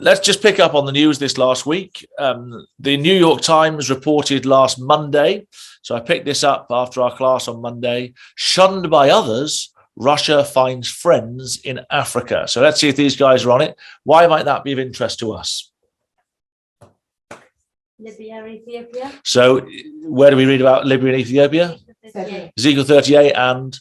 Let's just pick up on the news this last week. The New York Times reported last Monday, so I picked this up after our class on Monday, shunned by others, Russia finds friends in Africa. So let's see if these guys are on it. Why might that be of interest to us? Libya, Ethiopia. So where do we read about Libya and Ethiopia? Ezekiel 38 and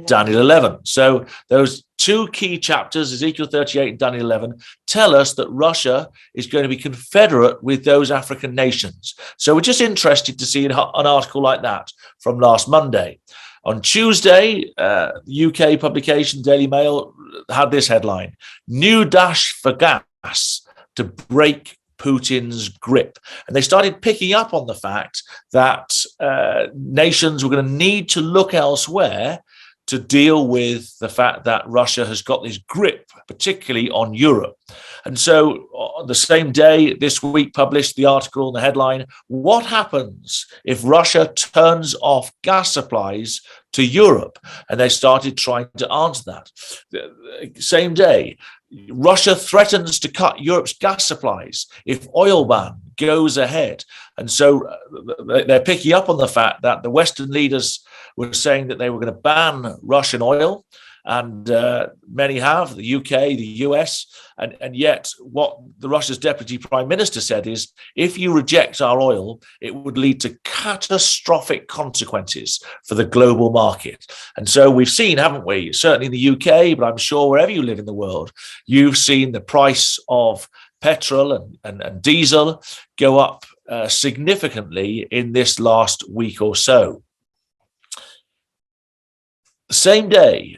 Daniel 11. So those two key chapters, Ezekiel 38 and Daniel 11, tell us that Russia is going to be confederate with those African nations. So we're just interested to see an article like that from last Monday. On Tuesday, UK publication Daily Mail had this headline: "New dash for gas to break Putin's grip." And they started picking up on the fact that nations were going to need to look elsewhere to deal with the fact that Russia has got this grip, particularly on Europe. And so on the same day, this week published the article and the headline, "What happens if Russia turns off gas supplies to Europe?" And they started trying to answer that. Same day, Russia threatens to cut Europe's gas supplies if oil ban goes ahead. And so they're picking up on the fact that the Western leaders were saying that they were going to ban Russian oil, and many have, the UK, the US, and yet what the Russia's deputy prime minister said is, if you reject our oil, it would lead to catastrophic consequences for the global market. And so we've seen, haven't we, certainly in the UK, but I'm sure wherever you live in the world, you've seen the price of petrol and diesel go up significantly in this last week or so. The same day,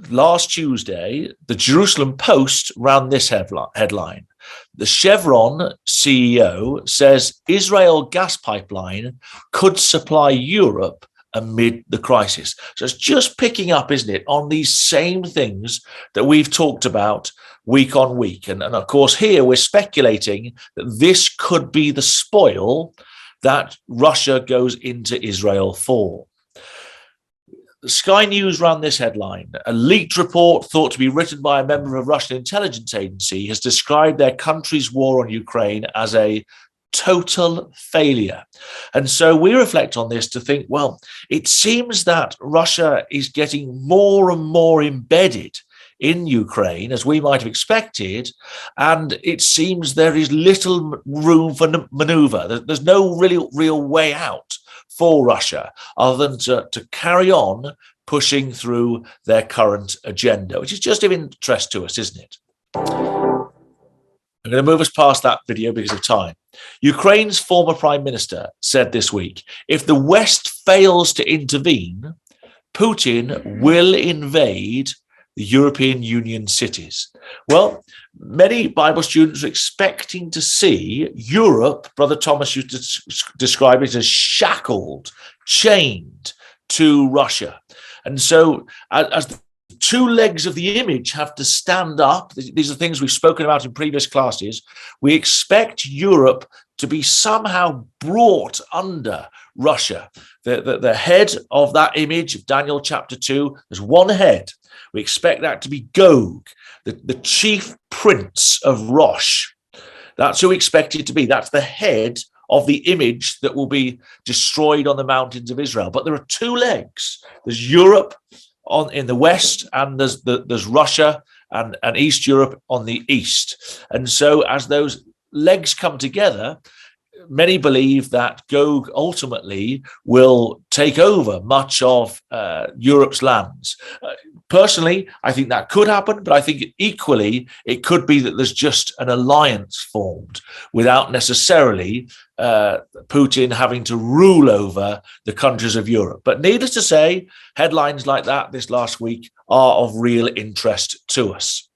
last Tuesday, the Jerusalem Post ran this headline: "The Chevron CEO says Israel gas pipeline could supply Europe amid the crisis." So it's just picking up, isn't it, on these same things that we've talked about week on week. And of course, here we're speculating that this could be the spoil that Russia goes into Israel for. Sky News ran this headline: "A leaked report thought to be written by a member of a Russian intelligence agency has described their country's war on Ukraine as a total failure." And so we reflect on this to think, well, it seems that Russia is getting more and more embedded in Ukraine, as we might have expected, and it seems there is little room for maneuver. There's no real way out for Russia other than to carry on pushing through their current agenda, which is just of interest to us, isn't it? I'm going to move us past that video because of time. Ukraine's former prime minister said this week, if the West fails to intervene, Putin will invade the European Union cities. Well, many Bible students are expecting to see Europe, Brother Thomas used to describe it as shackled, chained to Russia. And so as the two legs of the image have to stand up, these are things we've spoken about in previous classes, we expect Europe to be somehow brought under Russia. The head of that image of Daniel chapter 2, there's one head. We expect that to be Gog, the chief prince of Rosh. That's who we expect it to be. That's the head of the image that will be destroyed on the mountains of Israel. But there are two legs. There's Europe in the west, and there's Russia and East Europe on the east. And so as those legs come together, many believe that Gog ultimately will take over much of Europe's lands. Personally, I think that could happen, but I think equally it could be that there's just an alliance formed without necessarily Putin having to rule over the countries of Europe. But needless to say, headlines like that this last week are of real interest to us.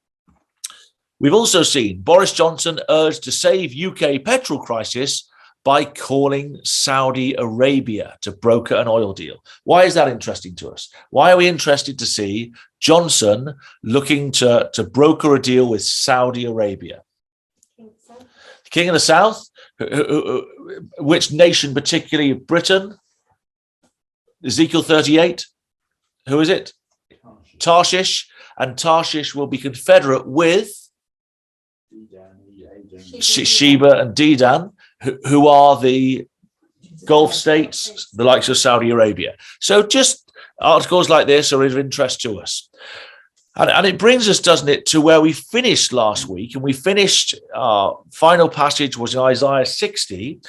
We've also seen Boris Johnson urged to save UK petrol crisis by calling Saudi Arabia to broker an oil deal. Why is that interesting to us? Why are we interested to see Johnson looking to broker a deal with Saudi Arabia? The King of the South? Which nation particularly? Britain? Ezekiel 38? Who is it? Tarshish. And Tarshish will be confederate with Sheba and Dedan, who are the Gulf states, the likes of Saudi Arabia. So just articles like this are of interest to us. And it brings us, doesn't it, to where we finished last week. And we finished, our final passage was in Isaiah 60.